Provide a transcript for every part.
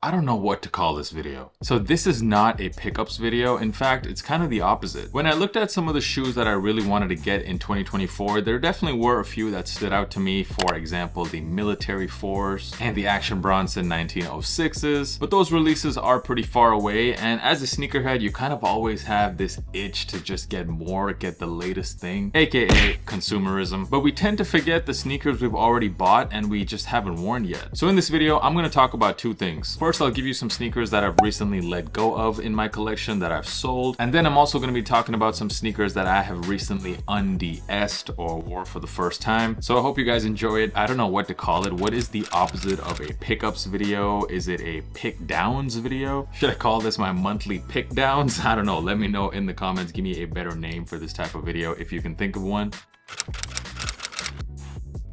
I don't know what to call this video. So this is not a pickups video. In fact, it's kind of the opposite. When I looked at some of the shoes that I really wanted to get in 2024, there definitely were a few that stood out to me. For example, the Military Force and the Action Bronson 1906s. But those releases are pretty far away, and as a sneakerhead, you kind of always have this itch to just get more, get the latest thing, aka consumerism. But we tend to forget the sneakers we've already bought and we just haven't worn yet. So in this video, I'm going to talk about two things. First, I'll give you some sneakers that I've recently let go of in my collection that I've sold. And then I'm also going to be talking about some sneakers that I have recently unds'd or wore for the first time. So I hope you guys enjoy it. I don't know what to call it. What is the opposite of a pickups video? Is it a pick downs video? Should I call this my monthly pick downs? I don't know. Let me know in the comments. Give me a better name for this type of video if you can think of one.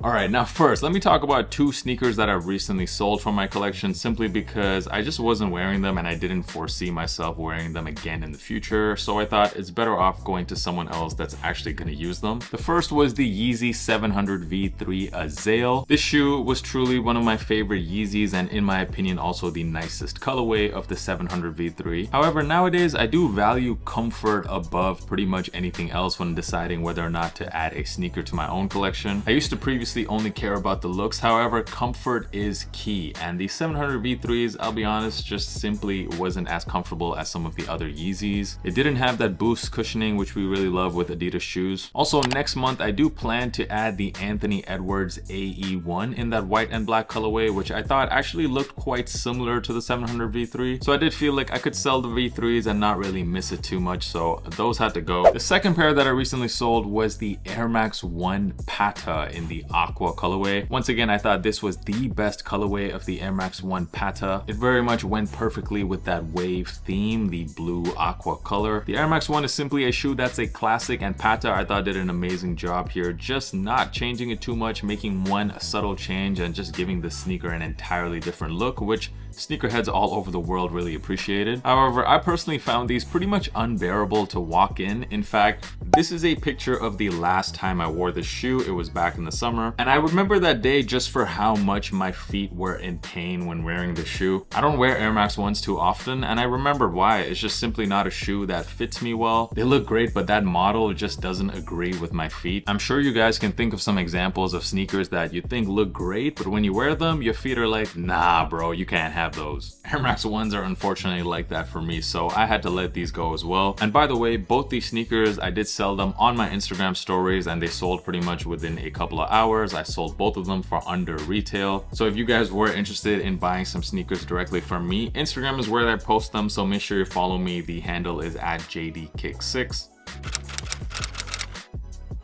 Alright, now first, let me talk about two sneakers that I've recently sold from my collection simply because I just wasn't wearing them and I didn't foresee myself wearing them again in the future, so I thought it's better off going to someone else that's actually going to use them. The first was the Yeezy 700 V3 Azale. This shoe was truly one of my favorite Yeezys and in my opinion also the nicest colorway of the 700 V3. However, nowadays I do value comfort above pretty much anything else when deciding whether or not to add a sneaker to my own collection. I used to previously only care about the looks, however, comfort is key, and the 700 V3s, I'll be honest, just simply wasn't as comfortable as some of the other Yeezys. It didn't have that boost cushioning which we really love with Adidas shoes. Also, next month I do plan to add the Anthony Edwards AE1 in that white and black colorway, which I thought actually looked quite similar to the 700 V3, so I did feel like I could sell the V3s and not really miss it too much, so those had to go. The second pair that I recently sold was the Air Max 1 Pata in the Aqua colorway. Once again, I thought this was the best colorway of the Air Max 1 Pata. It very much went perfectly with that wave theme, the blue aqua color. The Air Max 1 is simply a shoe that's a classic, and Pata I thought did an amazing job here, just not changing it too much, making one subtle change and just giving the sneaker an entirely different look, which sneakerheads all over the world really appreciated. However, I personally found these pretty much unbearable to walk in. In fact, this is a picture of the last time I wore this shoe. It was back in the summer, and I remember that day just for how much my feet were in pain when wearing the shoe. I don't wear Air Max 1s too often, and I remember why. It's just simply not a shoe that fits me well. They look great, but that model just doesn't agree with my feet. I'm sure you guys can think of some examples of sneakers that you think look great, but when you wear them, your feet are like, nah bro, you can't have those. Air Max 1s are unfortunately like that for me, so I had to let these go as well. And by the way, both these sneakers, I did sell them on my Instagram stories and they sold pretty much within a couple of hours. I sold both of them for under retail. So if you guys were interested in buying some sneakers directly from me, Instagram is where I post them, so make sure you follow me. The handle is @JDKick6.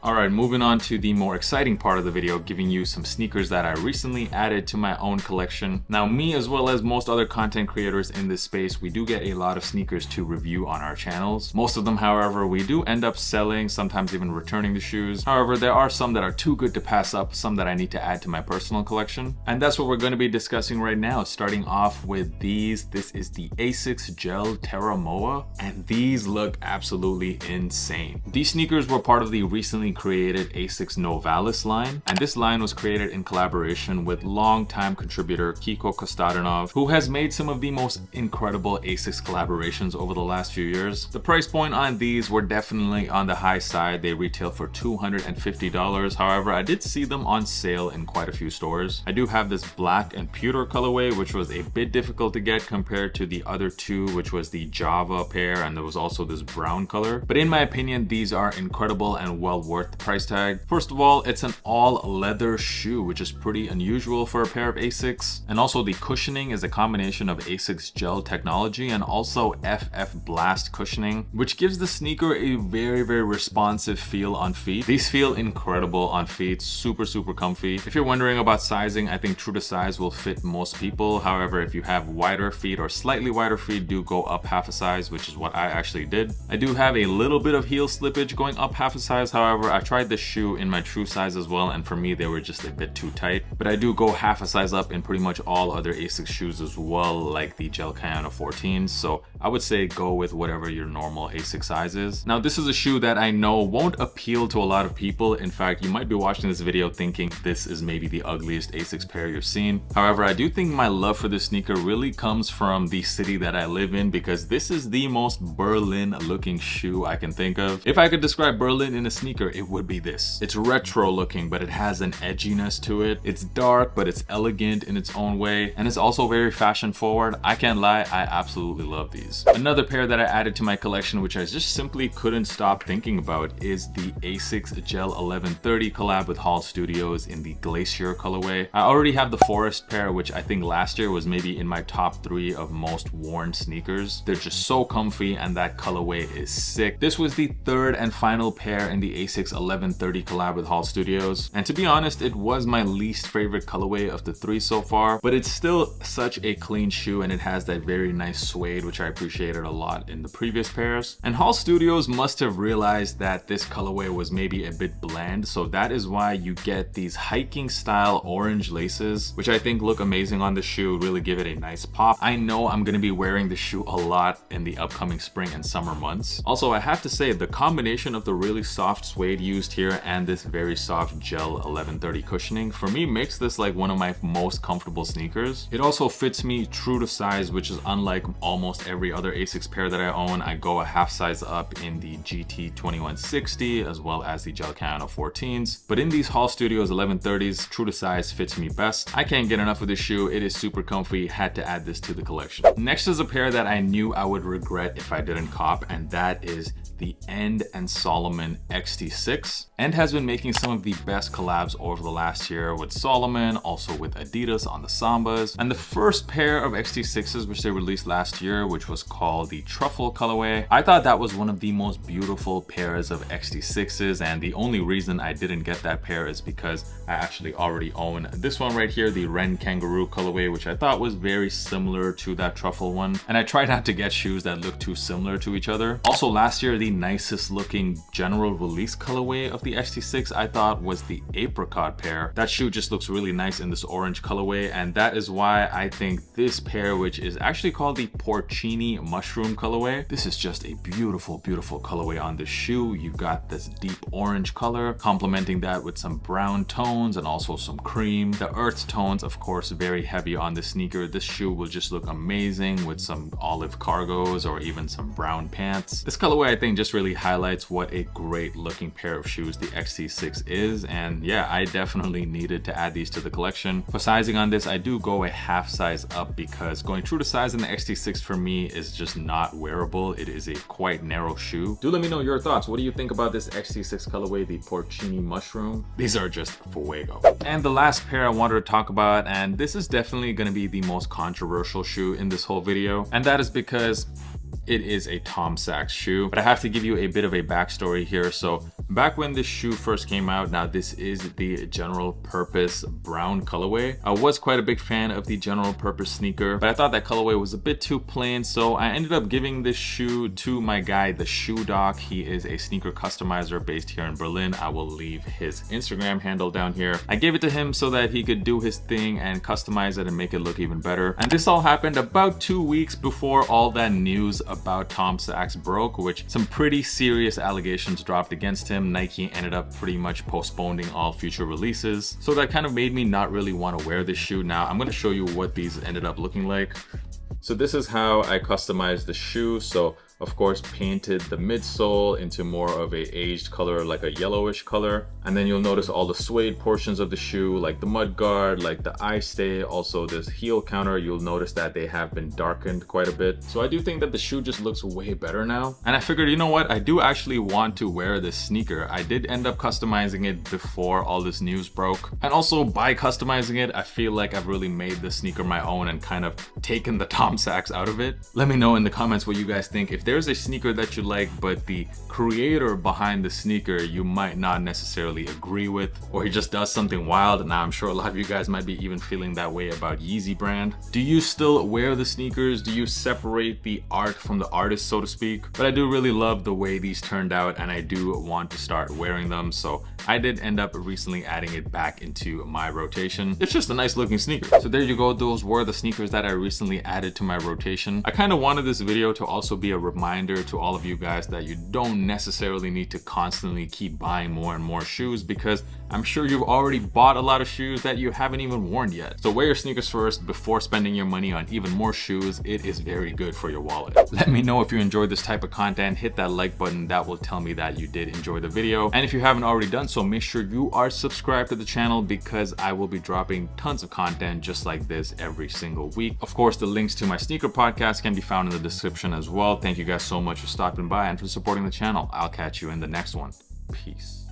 Alright, moving on to the more exciting part of the video, giving you some sneakers that I recently added to my own collection. Now, me as well as most other content creators in this space, we do get a lot of sneakers to review on our channels. Most of them, however, we do end up selling, sometimes even returning the shoes. However, there are some that are too good to pass up, some that I need to add to my personal collection. And that's what we're going to be discussing right now, starting off with these. This is the Asics Gel Terra Moa, and these look absolutely insane. These sneakers were part of the recently created Asics Novalis line, and this line was created in collaboration with longtime contributor Kiko Kostadinov, who has made some of the most incredible Asics collaborations over the last few years. The price point on these were definitely on the high side. They retail for $250. However, I did see them on sale in quite a few stores. I do have this black and pewter colorway, which was a bit difficult to get compared to the other two, which was the Java pair, and there was also this brown color. But in my opinion, these are incredible and well worth the price tag. First of all, it's an all leather shoe, which is pretty unusual for a pair of Asics. And also the cushioning is a combination of Asics gel technology and also FF Blast cushioning, which gives the sneaker a very responsive feel on feet. These feel incredible on feet, super comfy. If you're wondering about sizing, I think true to size will fit most people. However, if you have wider feet or slightly wider feet, do go up half a size, which is what I actually did. I do have a little bit of heel slippage going up half a size. However, However, I tried this shoe in my true size as well, and for me they were just a bit too tight. But I do go half a size up in pretty much all other Asics shoes as well, like the Gel Kayano 14s, so I would say go with whatever your normal Asics size is. Now this is a shoe that I know won't appeal to a lot of people. In fact, you might be watching this video thinking this is maybe the ugliest Asics pair you've seen. However, I do think my love for this sneaker really comes from the city that I live in, because this is the most Berlin looking shoe I can think of. If I could describe Berlin in a sneaker, it would be this. It's retro looking, but it has an edginess to it. It's dark, but it's elegant in its own way, and it's also very fashion forward. I can't lie, I absolutely love these. Another pair that I added to my collection, which I just simply couldn't stop thinking about, is the Asics Gel 1130 collab with Hall Studios in the Glacier colorway. I already have the Forest pair, which I think last year was maybe in my top 3 of most worn sneakers. They're just so comfy, and that colorway is sick. This was the third and final pair in the Asics 1130 collab with Hall Studios, and to be honest, it was my least favorite colorway of the 3 so far, but it's still such a clean shoe, and it has that very nice suede, which I appreciated a lot in the previous pairs. And Hall Studios must have realized that this colorway was maybe a bit bland, so that is why you get these hiking style orange laces, which I think look amazing on the shoe, really give it a nice pop. I know I'm gonna be wearing the shoe a lot in the upcoming spring and summer months. Also, I have to say, the combination of the really soft suede used here and this very soft Gel 1130 cushioning for me makes this like one of my most comfortable sneakers. It also fits me true to size, which is unlike almost every other Asics pair that I own. I go a half size up in the GT 2160 as well as the Gel Kayano 14s, but in these Hall Studios 1130s, true to size fits me best. I can't get enough of this shoe. It is super comfy. Had to add this to the collection. Next is a pair that I knew I would regret if I didn't cop, and that is the End and Solomon XT6. End has been making some of the best collabs over the last year with Solomon, also with Adidas on the Sambas. And the first pair of XT6s which they released last year, which was called the Truffle colorway, I thought that was one of the most beautiful pairs of XT6s, and the only reason I didn't get that pair is because I actually already own this one right here, the Ren Kangaroo colorway, which I thought was very similar to that Truffle one. And I try not to get shoes that look too similar to each other. Also last year, the nicest looking general release colorway of the XT6 I thought was the Apricot pair. That shoe just looks really nice in this orange colorway, and that is why I think this pair, which is actually called the Porcini Mushroom colorway, this is just a beautiful, beautiful colorway on this shoe. You got this deep orange color, complementing that with some brown tones and also some cream. The earth tones, of course, very heavy on the sneaker. This shoe will just look amazing with some olive cargos or even some brown pants. This colorway I think just really highlights what a great looking pair of shoes the XT6 is, and yeah, I definitely needed to add these to the collection. For sizing on this, I do go a half size up because going true to size in the XT6 for me is just not wearable. It is a quite narrow shoe. Do let me know your thoughts. What do you think about this XT6 colorway, the Porcini Mushroom? These are just fuego. And the last pair I wanted to talk about, and this is definitely going to be the most controversial shoe in this whole video, and that is because it is a Tom Sachs shoe. But I have to give you a bit of a backstory here. So back when this shoe first came out, now this is the general purpose brown colorway. I was quite a big fan of the general purpose sneaker, but I thought that colorway was a bit too plain, so I ended up giving this shoe to my guy, the Shoe Doc. He is a sneaker customizer based here in Berlin. I will leave his Instagram handle down here. I gave it to him so that he could do his thing and customize it and make it look even better. And this all happened about 2 weeks before all that news about Tom Sachs broke, which some pretty serious allegations dropped against him. Nike ended up pretty much postponing all future releases, so that kind of made me not really want to wear this shoe. Now I'm going to show you what these ended up looking like. So this is how I customized the shoe. So of course painted the midsole into more of a aged color, like a yellowish color, and then you'll notice all the suede portions of the shoe, like the mud guard, like the eye stay, also this heel counter. You'll notice that they have been darkened quite a bit. So I do think that the shoe just looks way better now, and I figured, you know what, I do actually want to wear this sneaker. I did end up customizing it before all this news broke, and also by customizing it, I feel like I've really made the sneaker my own and kind of taken the Tom Sachs out of it. Let me know in the comments what you guys think, if there's a sneaker that you like, but the creator behind the sneaker you might not necessarily agree with, or he just does something wild. Now, I'm sure a lot of you guys might be even feeling that way about Yeezy brand. Do you still wear the sneakers? Do you separate the art from the artist, so to speak? But I do really love the way these turned out, and I do want to start wearing them, so I did end up recently adding it back into my rotation. It's just a nice looking sneaker. So there you go, those were the sneakers that I recently added to my rotation. I kind of wanted this video to also be a reminder to all of you guys that you don't necessarily need to constantly keep buying more and more shoes, because I'm sure you've already bought a lot of shoes that you haven't even worn yet. So wear your sneakers first before spending your money on even more shoes. It is very good for your wallet. Let me know if you enjoyed this type of content. Hit that like button. That will tell me that you did enjoy the video. And if you haven't already done so, make sure you are subscribed to the channel, because I will be dropping tons of content just like this every single week. Of course, the links to my sneaker podcast can be found in the description as well. Thank you guys so much for stopping by and for supporting the channel. I'll catch you in the next one. Peace.